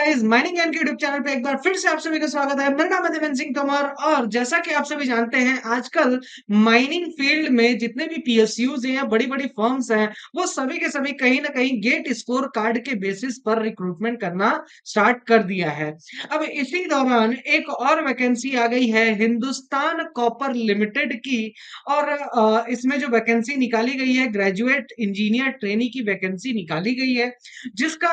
Guys, mining ज्ञान के YouTube channel पे एक बार फिर से आप सभी का स्वागत है। मेरा नाम है देवेंद्र सिंह तोमर और जैसा कि आप सभी जानते हैं, आजकल माइनिंग फील्ड में जितने भी पीएसयूज हैं, बड़ी-बड़ी फर्म्स हैं, वो सभी के सभी कहीं न कहीं गेट स्कोर कार्ड के बेसिस पर रिक्रूटमेंट करना स्टार्ट कर दिया है। अब इसी दौरान एक और वैकेंसी आ गई है हिंदुस्तान कॉपर लिमिटेड की और इसमें जो वैकेंसी निकाली गई है, ग्रेजुएट इंजीनियर ट्रेनी की वैकेंसी निकाली गई है। जिसका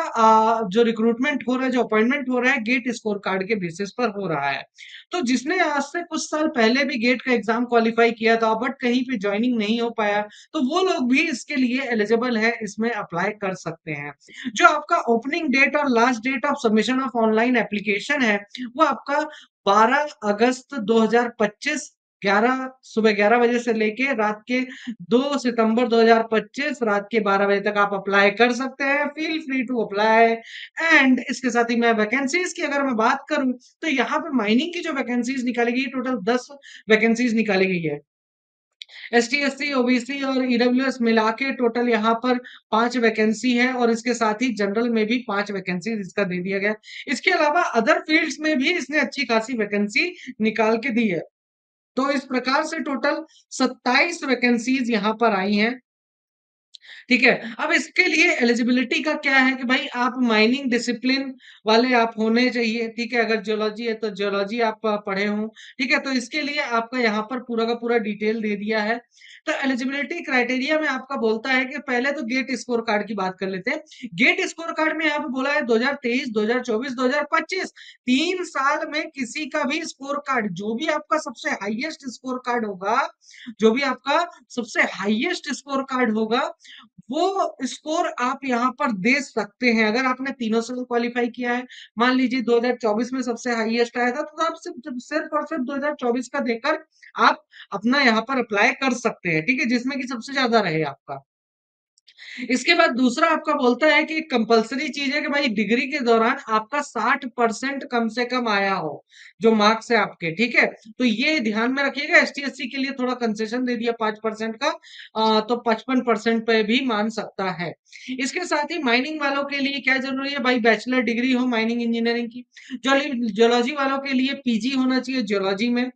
जो रिक्रूटमेंट हो रहा है, जो अपॉइंटमेंट हो रहा है, गेट स्कोर कार्ड के बेसिस पर हो रहा है। तो जिसने आज से कुछ साल पहले भी गेट का एग्जाम क्वालिफाई किया था बट कहीं पे ज्वाइनिंग नहीं हो पाया, तो वो लोग भी इसके लिए एलिजिबल है, इसमें अप्लाई कर सकते हैं। जो आपका ओपनिंग डेट और last date of submission of online application है, वो आपका 12 अगस्त 2025 सुबह 11 बजे से लेके रात के 2 सितंबर 2025 रात के 12 बजे तक आप अप्लाई कर सकते हैं। Feel free to apply. And इसके साथ ही मैं वैकेंसीज की अगर मैं बात करूं, तो यहाँ पे माइनिंग की जो वैकेंसीज निकाली गई, टोटल 10 वैकेंसीज निकाली गई है। S T, S C, OBC और ईडब्ल्यूएस मिला के टोटल यहाँ पर 5 वैकेंसी है और इसके साथ ही जनरल में भी 5 वैकेंसी इसका दे दिया गया। इसके अलावा अदर फील्ड्स में भी इसने अच्छी खासी वैकेंसी निकाल के दी है। तो इस प्रकार से टोटल 27 वैकेंसीज यहाँ पर आई हैं। ठीक है। अब इसके लिए एलिजिबिलिटी का क्या है कि भाई आप माइनिंग डिसिप्लिन वाले आप होने चाहिए। ठीक है, अगर जियोलॉजी है तो जियोलॉजी आप पढ़े हों। ठीक है, तो इसके लिए आपका यहाँ पर पूरा का पूरा डिटेल दे दिया है। तो एलिजिबिलिटी क्राइटेरिया में आपका बोलता है कि पहले तो गेट स्कोर कार्ड की बात कर लेते हैं। गेट स्कोर कार्ड में यहाँ पे बोला है 2023, 2024, 2025 3 साल में किसी का भी स्कोर कार्ड, जो भी आपका सबसे हाईएस्ट स्कोर कार्ड होगा, जो भी आपका सबसे हाईएस्ट स्कोर कार्ड होगा, वो स्कोर आप यहाँ पर दे सकते हैं। अगर आपने तीनों साल क्वालिफाई किया है, मान लीजिए 2024 में सबसे हाईएस्ट आया था, तो आप सिर्फ और सिर्फ 2024 का देकर आप अपना यहाँ पर अप्लाई कर सकते हैं। ठीक है, जिसमें कि सबसे ज्यादा रहे आपका। इसके बाद दूसरा आपका बोलता है कि कंपलसरी चीज है कि भाई डिग्री के दौरान आपका 60% कम से कम आया हो, जो मार्क्स है आपके। ठीक है, तो ये ध्यान में रखिएगा। एसटी एससी के लिए थोड़ा कंसेशन दे दिया 5% का, तो 55% पे भी मान सकता है। इसके साथ ही माइनिंग वालों के लिए क्या जरूरी है भाई, बैचलर डिग्री हो माइनिंग इंजीनियरिंग की। जियोलॉजी वालों के लिए पीजी होना चाहिए जियोलॉजी में।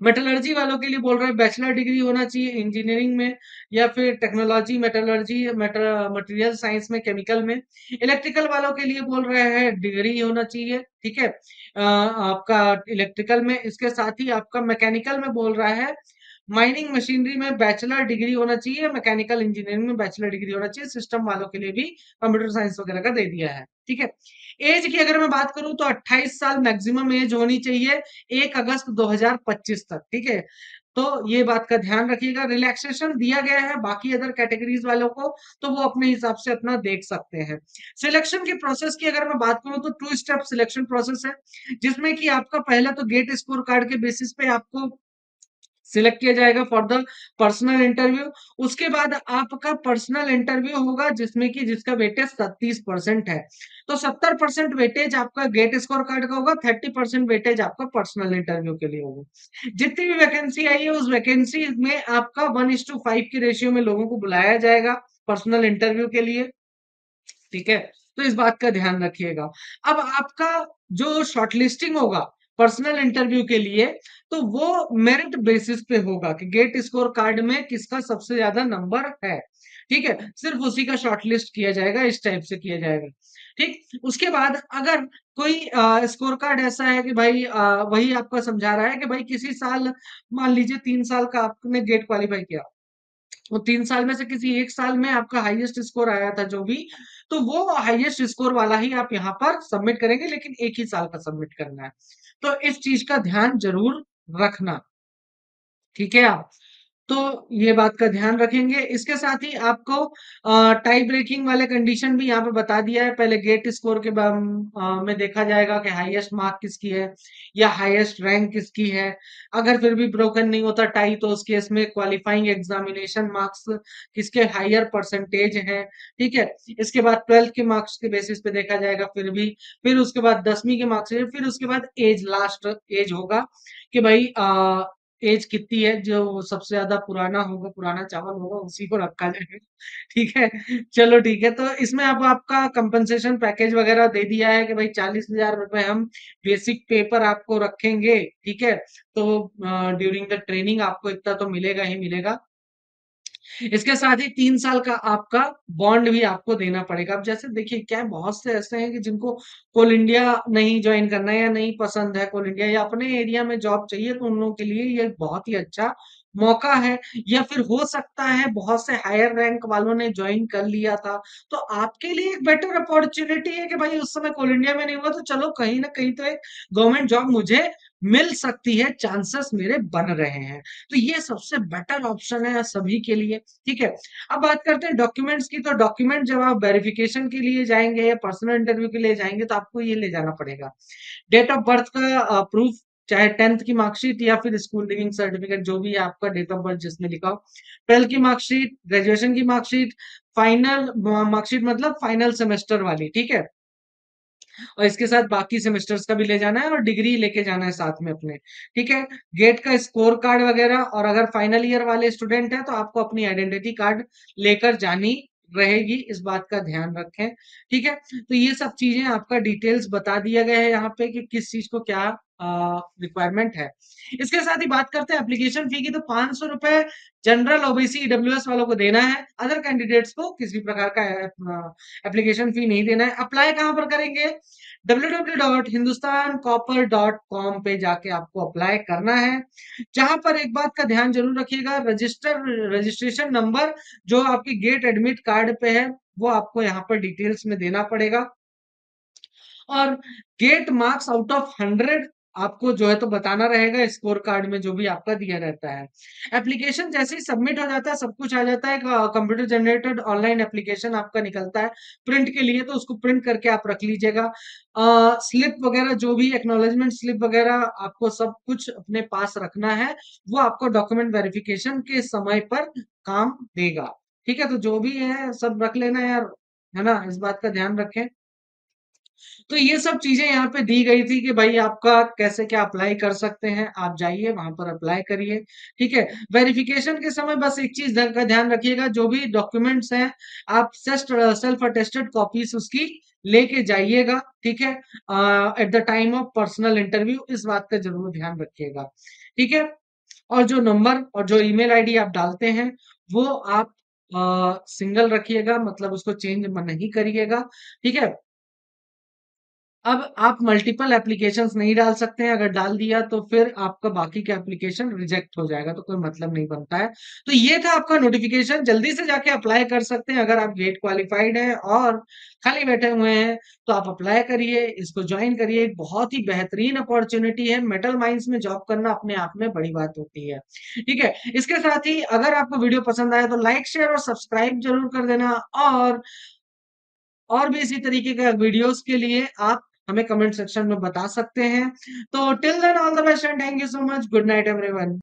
मेटलर्जी वालों के लिए बोल रहे हैं बैचलर डिग्री होना चाहिए इंजीनियरिंग में या फिर टेक्नोलॉजी, मेटलर्जी, मटेरियल साइंस में, केमिकल में। इलेक्ट्रिकल वालों के लिए बोल रहे हैं डिग्री होना चाहिए। ठीक है, आपका इलेक्ट्रिकल में। इसके साथ ही आपका मैकेनिकल में बोल रहा है माइनिंग मशीनरी में बैचलर डिग्री होना चाहिए, मैकेनिकल इंजीनियरिंग में बैचलर डिग्री होना चाहिए। सिस्टम वालों के लिए भी कंप्यूटर साइंस वगैरह का दे दिया है। ठीक है, एज की अगर मैं बात करूं तो 28 साल मैक्सिमम एज होनी चाहिए 1 अगस्त 2025 तक। ठीक है, तो ये बात का ध्यान रखिएगा। रिलैक्सेशन दिया गया है बाकी अदर कैटेगरीज वालों को, तो वो अपने हिसाब से अपना देख सकते हैं। सिलेक्शन की प्रोसेस की अगर मैं बात करूं तो 2 स्टेप सिलेक्शन प्रोसेस है, जिसमें कि आपका पहला तो गेट स्कोर कार्ड के बेसिस पे आपको सिलेक्ट किया जाएगा फॉर द पर्सनल इंटरव्यू। उसके बाद आपका पर्सनल इंटरव्यू होगा जिसमें कि जिसका वेटेज 37% है। तो 70% वेटेज आपका गेट स्कोर कार्ड का होगा, 30% वेटेज आपका पर्सनल इंटरव्यू के लिए होगा। जितनी भी वैकेंसी आई है उस वैकेंसी में आपका 1:5 के रेशियो में लोगों को बुलाया जाएगा पर्सनल इंटरव्यू के लिए। ठीक है, तो इस बात का ध्यान रखिएगा। अब आपका जो शॉर्टलिस्टिंग होगा पर्सनल इंटरव्यू के लिए, तो वो मेरिट बेसिस पे होगा कि गेट स्कोर कार्ड में किसका सबसे ज्यादा नंबर है। ठीक है, सिर्फ उसी का शॉर्टलिस्ट किया जाएगा, इस टाइप से किया जाएगा। ठीक, उसके बाद अगर कोई स्कोर कार्ड ऐसा है कि भाई वही आपका समझा रहा है कि भाई किसी साल, मान लीजिए 3 साल का आपने गेट क्वालिफाई किया, वो 3 साल में से किसी एक साल में आपका हाईएस्ट स्कोर आया था जो भी, तो वो हाईएस्ट स्कोर वाला ही आप यहाँ पर सबमिट करेंगे, लेकिन एक ही साल का सबमिट करना है। तो इस चीज का ध्यान जरूर रखना। ठीक है आप, तो ये बात का ध्यान रखेंगे। इसके साथ ही आपको टाई ब्रेकिंग वाले कंडीशन भी यहाँ पे बता दिया है। पहले गेट स्कोर के में देखा जाएगा कि हाईएस्ट मार्क किसकी है या हाईएस्ट रैंक किसकी है। अगर फिर भी ब्रोकन नहीं होता टाई, तो उस केस में क्वालिफाइंग एग्जामिनेशन मार्क्स किसके हायर परसेंटेज है। ठीक है, इसके बाद 12th के मार्क्स के बेसिस पे देखा जाएगा फिर भी। फिर उसके बाद 10वीं के मार्क्स, फिर उसके बाद एज, लास्ट एज होगा कि भाई एज कितनी है, जो सबसे ज़्यादा पुराना होगा, पुराना चावल होगा, उसी को रखा जाएगा। ठीक है? चलो ठीक है, तो इसमें अब आपका कंपनसेशन पैकेज वगैरह दे दिया है कि भाई 40,000 रुपए हम बेसिक पे पर आपको रखेंगे, ठीक है? तो ड्यूरिंग द ट्रेनिंग आपको इतना तो मिलेगा ही मिलेगा। इसके साथ ही 3 साल का आपका बॉन्ड भी आपको देना पड़ेगा। अब जैसे देखिए क्या है, बहुत से ऐसे हैं कि जिनको कोल इंडिया नहीं जॉइन करना है या नहीं पसंद है कोल इंडिया, या अपने एरिया में जॉब चाहिए, तो उन लोगों के लिए ये बहुत ही अच्छा मौका है। या फिर हो सकता है बहुत से हायर रैंक वालों ने जॉइन कर लिया था, तो आपके लिए एक बेटर अपॉर्चुनिटी है कि भाई उस समय कोल इंडिया में नहीं हुआ, तो चलो कहीं ना कहीं तो एक गवर्नमेंट जॉब मुझे मिल सकती है, चांसेस मेरे बन रहे हैं। तो ये सबसे बेटर ऑप्शन है सभी के लिए। ठीक है? अब बात करते हैं डॉक्यूमेंट्स की। तो डॉक्यूमेंट जब आप वेरिफिकेशन के लिए जाएंगे या पर्सनल इंटरव्यू के लिए जाएंगे, तो आपको ये ले जाना पड़ेगा: डेट ऑफ बर्थ का प्रूफ, चाहे 10th की मार्कशीट या फिर स्कूल लिविंग सर्टिफिकेट, जो भी है आपका डेट ऑफ बर्थ जिसमें लिखा हो, 12th की मार्कशीट, ग्रेजुएशन की मार्कशीट, फाइनल मार्कशीट मतलब फाइनल सेमेस्टर वाली, ठीक है? और इसके साथ बाकी सेमेस्टर्स का भी ले जाना है और डिग्री लेके जाना है साथ में अपने। ठीक है? गेट का स्कोर कार्ड वगैरह, और अगर फाइनल ईयर वाले स्टूडेंट हैं तो आपको अपनी आइडेंटिटी कार्ड लेकर जानी रहेगी, इस बात का ध्यान रखें। ठीक है? तो ये सब चीजें आपका डिटेल्स बता दिया गया है यहाँ पे कि किस चीज को क्या रिक्वायरमेंट है। इसके साथ ही बात करते हैं एप्लीकेशन फी की। तो 500 रुपए जनरल ओबीसी ईडब्ल्यूएस वालों को देना है, अदर कैंडिडेट्स को किसी प्रकार का एप्लीकेशन फी नहीं देना है। अप्लाई कहाँ पर करेंगे? www.hindustancopper.com पे जाके आपको अप्लाई करना है, जहां पर एक बात का ध्यान जरूर रखिएगा, रजिस्ट्रेशन नंबर जो आपकी गेट एडमिट कार्ड पे है, वो आपको यहाँ पर डिटेल्स में देना पड़ेगा। और गेट मार्क्स आउट ऑफ 100 आपको जो है तो बताना रहेगा स्कोर कार्ड में, जो भी आपका दिया रहता है। एप्लीकेशन जैसे ही सबमिट हो जाता है, सब कुछ आ जाता है, कंप्यूटर जनरेटेड ऑनलाइन एप्लीकेशन आपका निकलता है प्रिंट के लिए, तो उसको प्रिंट करके आप रख लीजिएगा। स्लिप वगैरह जो भी एक्नॉलेजमेंट स्लिप वगैरह आपको सब कुछ अपने पास रखना है, वो आपको डॉक्यूमेंट वेरिफिकेशन के समय पर काम देगा। ठीक है? तो जो भी है सब रख लेना यार, है ना? इस बात का ध्यान रखें। तो ये सब चीजें यहाँ पे दी गई थी कि भाई आपका कैसे क्या अप्लाई कर सकते हैं, आप जाइए वहां पर अप्लाई करिए। ठीक है? वेरिफिकेशन के समय बस एक चीज का ध्यान रखिएगा, जो भी डॉक्यूमेंट्स हैं आप सेल्फ अटेस्टेड कॉपीज उसकी लेके जाइएगा। ठीक है? At the time of personal interview, इस बात का जरूर ध्यान रखिएगा। ठीक है? और जो नंबर और जो ईमेल आईडी आप डालते हैं, वो आप सिंगल रखिएगा, मतलब उसको चेंज नहीं करिएगा। ठीक है? अब आप मल्टीपल एप्लीकेशंस नहीं डाल सकते हैं, अगर डाल दिया तो फिर आपका बाकी का एप्लीकेशन रिजेक्ट हो जाएगा, तो कोई मतलब नहीं बनता है। तो ये था आपका नोटिफिकेशन, जल्दी से जाके अप्लाई कर सकते हैं। अगर आप गेट क्वालिफाइड हैं और खाली बैठे हुए हैं, तो आप अप्लाई करिए, इसको ज्वाइन करिए। एक बहुत ही बेहतरीन अपॉर्चुनिटी है, मेटल माइंस में जॉब करना अपने आप में बड़ी बात होती है। ठीक है? इसके साथ ही अगर आपको वीडियो पसंद आया तो लाइक शेयर और सब्सक्राइब जरूर कर देना, और भी इसी तरीके के वीडियोस के लिए आप हमें कमेंट सेक्शन में बता सकते हैं। तो till then all the best and thank you so much, good night everyone.